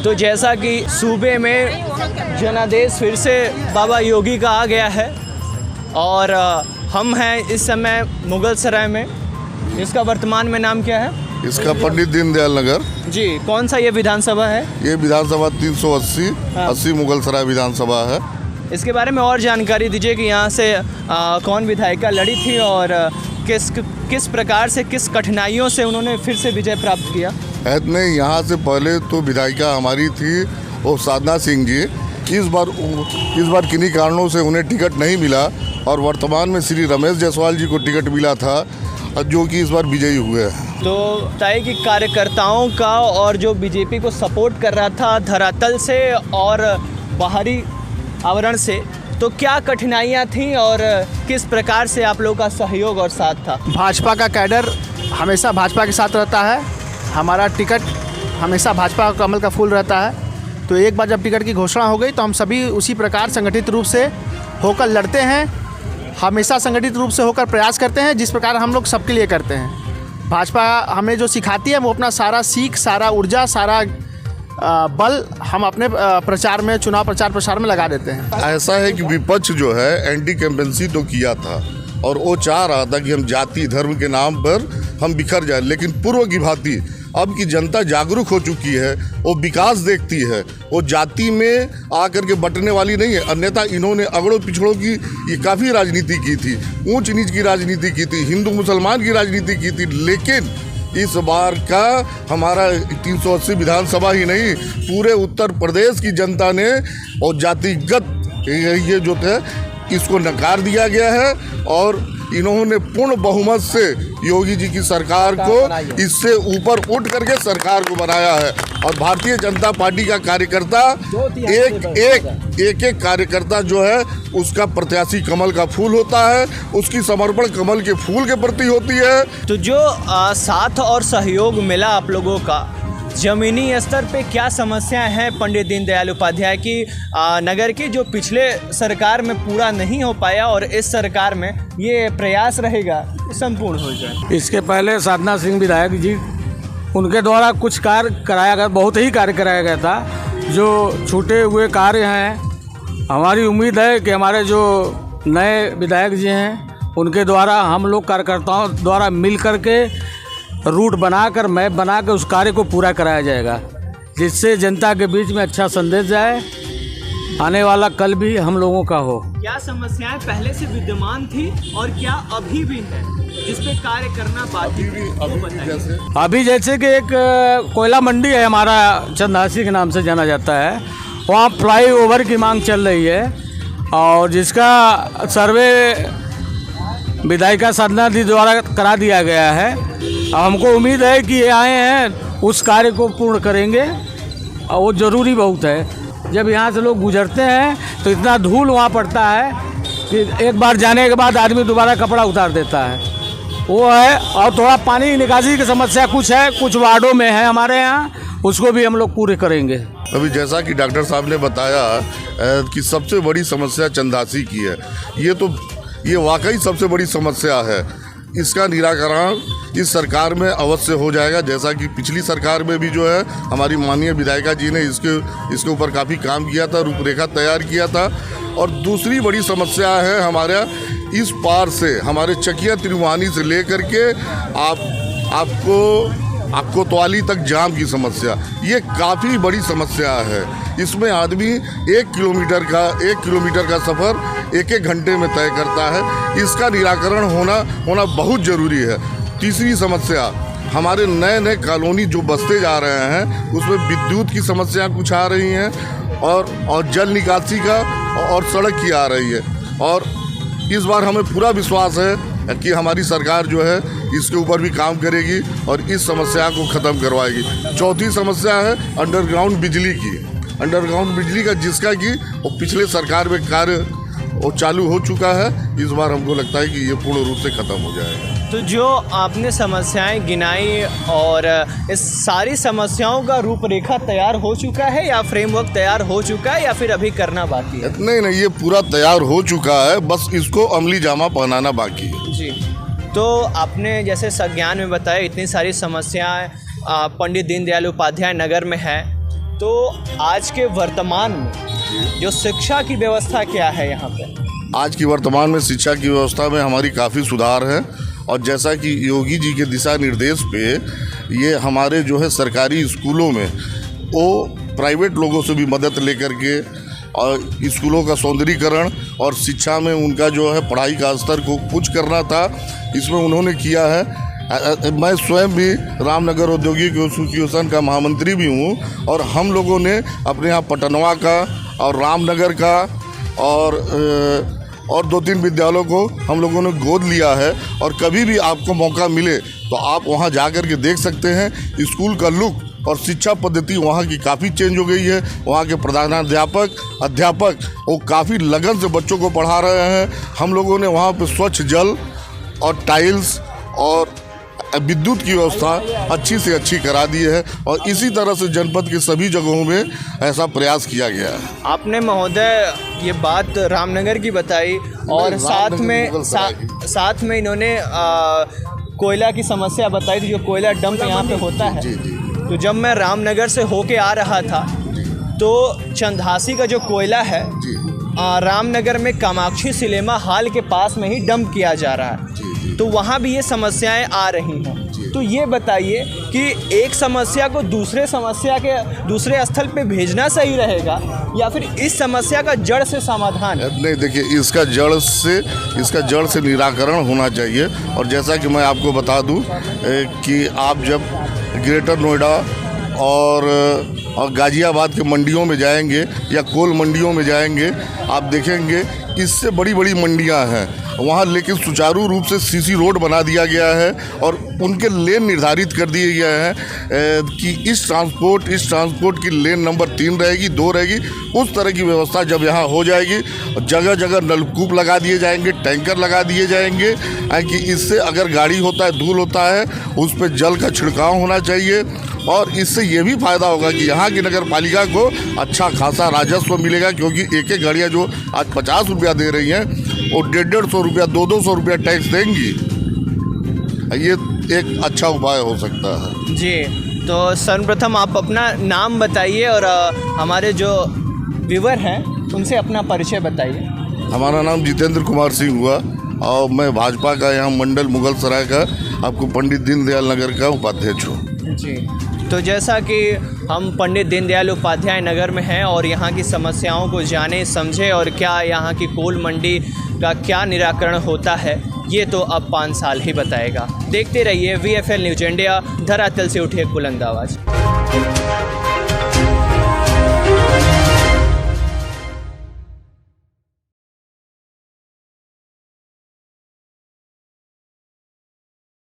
तो जैसा कि सूबे में जनादेश फिर से बाबा योगी का आ गया है और हम हैं इस समय मुगल सराय में। इसका वर्तमान में नाम क्या है? इसका पंडित दीनदयाल नगर। जी, कौन सा ये विधानसभा है? ये विधानसभा 380 मुगल सराय विधानसभा है। इसके बारे में और जानकारी दीजिए कि यहाँ से कौन विधायिका लड़ी थी और किस प्रकार से, किस कठिनाइयों से उन्होंने फिर से विजय प्राप्त किया। नहीं, यहाँ से पहले तो विधायिका हमारी थी वो साधना सिंह जी। इस बार किन्हीं कारणों से उन्हें टिकट नहीं मिला और वर्तमान में श्री रमेश जायसवाल जी को टिकट मिला था, जो कि इस बार विजयी हुए हैं। तो तय कि कार्यकर्ताओं का और जो बीजेपी को सपोर्ट कर रहा था धरातल से और बाहरी आवरण से, तो क्या कठिनाइयाँ थीं और किस प्रकार से आप लोगों का सहयोग और साथ था? भाजपा का कैडर हमेशा भाजपा के साथ रहता है। हमारा टिकट हमेशा भाजपा का कमल का फूल रहता है। तो एक बार जब टिकट की घोषणा हो गई तो हम सभी उसी प्रकार संगठित रूप से होकर लड़ते हैं, हमेशा संगठित रूप से होकर प्रयास करते हैं, जिस प्रकार हम लोग सबके लिए करते हैं। भाजपा हमें जो सिखाती है वो अपना सारा सीख, सारा ऊर्जा, सारा बल हम अपने प्रचार में, चुनाव प्रचार प्रसार में लगा देते हैं। ऐसा है कि विपक्ष जो है एंटी कैंपेंसी तो किया था और वो चाह रहा था कि हम जाति धर्म के नाम पर हम बिखर जाए, लेकिन पूर्व की भांति अब की जनता जागरूक हो चुकी है, वो विकास देखती है, वो जाति में आकर के बंटने वाली नहीं है। अन्यथा इन्होंने अगड़ों पिछड़ों की ये काफ़ी राजनीति की थी, ऊंच नीच की राजनीति की थी, हिंदू मुसलमान की राजनीति की थी। लेकिन इस बार का हमारा 380 विधानसभा ही नहीं, पूरे उत्तर प्रदेश की जनता ने और जातिगत ये जो थे इसको नकार दिया गया है और इन्होंने पूर्ण बहुमत से योगी जी की सरकार को इससे ऊपर उठ करके सरकार को बनाया है। और भारतीय जनता पार्टी का कार्यकर्ता एक कार्यकर्ता जो है उसका प्रत्याशी कमल का फूल होता है, उसकी समर्पण कमल के फूल के प्रति होती है। तो जो साथ और सहयोग मिला आप लोगों का, जमीनी स्तर पे क्या समस्याएं हैं पंडित दीनदयाल उपाध्याय की नगर की, जो पिछले सरकार में पूरा नहीं हो पाया और इस सरकार में ये प्रयास रहेगा संपूर्ण हो जाए? इसके पहले साधना सिंह विधायक जी, उनके द्वारा कुछ कार्य कराया गया, बहुत ही कार्य कराया गया था। जो छूटे हुए कार्य हैं, हमारी उम्मीद है कि हमारे जो नए विधायक जी हैं उनके द्वारा हम लोग कार्यकर्ताओं द्वारा मिल कर के रूट बनाकर, मैप बनाकर उस कार्य को पूरा कराया जाएगा, जिससे जनता के बीच में अच्छा संदेश जाए, आने वाला कल भी हम लोगों का हो। क्या समस्याएं पहले से विद्यमान थी और क्या अभी भी है जिस पे कार्य करना बाकी है? अभी जैसे कि एक कोयला मंडी है हमारा, चंदासी के नाम से जाना जाता है, वहाँ फ्लाईओवर की मांग चल रही है और जिसका सर्वे विधायिका साधना दी द्वारा करा दिया गया है। हमको उम्मीद है कि ये आए हैं उस कार्य को पूर्ण करेंगे और वो ज़रूरी बहुत है। जब यहाँ से लोग गुजरते हैं तो इतना धूल वहाँ पड़ता है कि एक बार जाने के बाद आदमी दोबारा कपड़ा उतार देता है, वो है। और थोड़ा पानी निकासी की समस्या कुछ है, कुछ वार्डों में है हमारे यहाँ, उसको भी हम लोग पूरे करेंगे। अभी जैसा कि डॉक्टर साहब ने बताया कि सबसे बड़ी समस्या चंदासी की है, ये वाकई सबसे बड़ी समस्या है। इसका निराकरण इस सरकार में अवश्य हो जाएगा, जैसा कि पिछली सरकार में भी जो है हमारी माननीय विधायिका जी ने इसके ऊपर काफ़ी काम किया था, रूपरेखा तैयार किया था। और दूसरी बड़ी समस्या है हमारे इस पार से, हमारे चकिया त्रिवानी से लेकर के आपको तवाली तक जाम की समस्या, ये काफ़ी बड़ी समस्या है। इसमें आदमी 1 किलोमीटर का सफ़र 1 घंटे में तय करता है। इसका निराकरण होना बहुत ज़रूरी है। तीसरी समस्या, हमारे नए कॉलोनी जो बसते जा रहे हैं उसमें विद्युत की समस्या कुछ आ रही हैं और जल निकासी का और सड़क की आ रही है। और इस बार हमें पूरा विश्वास है कि हमारी सरकार जो है इसके ऊपर भी काम करेगी और इस समस्या को ख़त्म करवाएगी। चौथी समस्या है अंडरग्राउंड बिजली का, जिसका कि वो पिछले सरकार में कार्य वो चालू हो चुका है। इस बार हमको लगता है कि ये पूर्ण रूप से ख़त्म हो जाएगा। तो जो आपने समस्याएं गिनाई और इस सारी समस्याओं का रूपरेखा तैयार हो चुका है या फ्रेमवर्क तैयार हो चुका है या फिर अभी करना बाकी है? नहीं, ये पूरा तैयार हो चुका है, बस इसको अमली जामा पहनाना बाकी है। जी, तो आपने जैसे संज्ञान में बताया इतनी सारी समस्याएं पंडित दीनदयाल उपाध्याय नगर में है, तो आज के वर्तमान में जो शिक्षा की व्यवस्था क्या है यहाँ पे? आज की वर्तमान में शिक्षा की व्यवस्था में हमारी काफ़ी सुधार है, और जैसा कि योगी जी के दिशा निर्देश पे ये हमारे जो है सरकारी स्कूलों में वो प्राइवेट लोगों से भी मदद लेकर के और स्कूलों का सौंदर्यीकरण और शिक्षा में उनका जो है पढ़ाई का स्तर को कुछ करना था, इसमें उन्होंने किया है। मैं स्वयं भी रामनगर औद्योगिक एसोसिएशन का महामंत्री भी हूँ, और हम लोगों ने अपने यहाँ पटनवा का और रामनगर का और 2-3 विद्यालयों को हम लोगों ने गोद लिया है। और कभी भी आपको मौका मिले तो आप वहाँ जा कर के देख सकते हैं स्कूल का लुक और शिक्षा पद्धति वहाँ की काफ़ी चेंज हो गई है। वहाँ के अध्यापक वो काफ़ी लगन से बच्चों को पढ़ा रहे हैं। हम लोगों ने वहाँ पे स्वच्छ जल और टाइल्स और विद्युत की व्यवस्था अच्छी से अच्छी करा दी है, और इसी तरह से जनपद के सभी जगहों में ऐसा प्रयास किया गया है। आपने महोदय ये बात रामनगर की बताई, और साथ में इन्होंने कोयला की समस्या बताई थी, जो कोयला डंप यहाँ पे होता है। जी। तो जब मैं रामनगर से होके आ रहा था तो चंदासी का जो कोयला है रामनगर में कामाक्षी सिनेमा हॉल के पास में ही डंप किया जा रहा है, तो वहाँ भी ये समस्याएं आ रही हैं। तो ये बताइए कि एक समस्या को दूसरे स्थल पे भेजना सही रहेगा, या फिर इस समस्या का जड़ से समाधान? नहीं, देखिए, इसका जड़ से निराकरण होना चाहिए। और जैसा कि मैं आपको बता दूं कि आप जब ग्रेटर नोएडा और गाजियाबाद के मंडियों में जाएंगे या कोल मंडियों में जाएंगे, आप देखेंगे इससे बड़ी बड़ी मंडियां हैं वहाँ, लेकिन सुचारू रूप से सीसी रोड बना दिया गया है और उनके लेन निर्धारित कर दिए गए हैं कि इस ट्रांसपोर्ट की लेन नंबर 3 रहेगी, 2 रहेगी। उस तरह की व्यवस्था जब यहाँ हो जाएगी, जगह जगह नलकूप लगा दिए जाएंगे, टैंकर लगा दिए जाएंगे कि इससे अगर गाड़ी होता है, धूल होता है, उस पर जल का छिड़काव होना चाहिए। और इससे ये भी फ़ायदा होगा कि यहाँ की नगर पालिका को अच्छा खासा राजस्व मिलेगा, क्योंकि एक गाड़ियाँ जो आज 50 रुपया दे रही हैं वो 150-150 रुपया, 200 रुपया टैक्स देंगी। ये एक अच्छा उपाय हो सकता है। जी, तो सर्वप्रथम आप अपना नाम बताइए और हमारे जो व्यूअर हैं उनसे अपना परिचय बताइए। हमारा नाम जितेंद्र कुमार सिंह हुआ, और मैं भाजपा का यहाँ मंडल मुगल सराय का आपको पंडित दीनदयाल नगर का उपाध्यक्ष हूँ। जी, तो जैसा कि हम पंडित दीनदयाल उपाध्याय नगर में हैं और यहाँ की समस्याओं को जाने समझे, और क्या यहाँ की कोल मंडी का क्या निराकरण होता है, ये तो अब 5 साल ही बताएगा। देखते रहिए VFL न्यूज़ इंडिया, धरातल से उठी एक बुलंद आवाज़।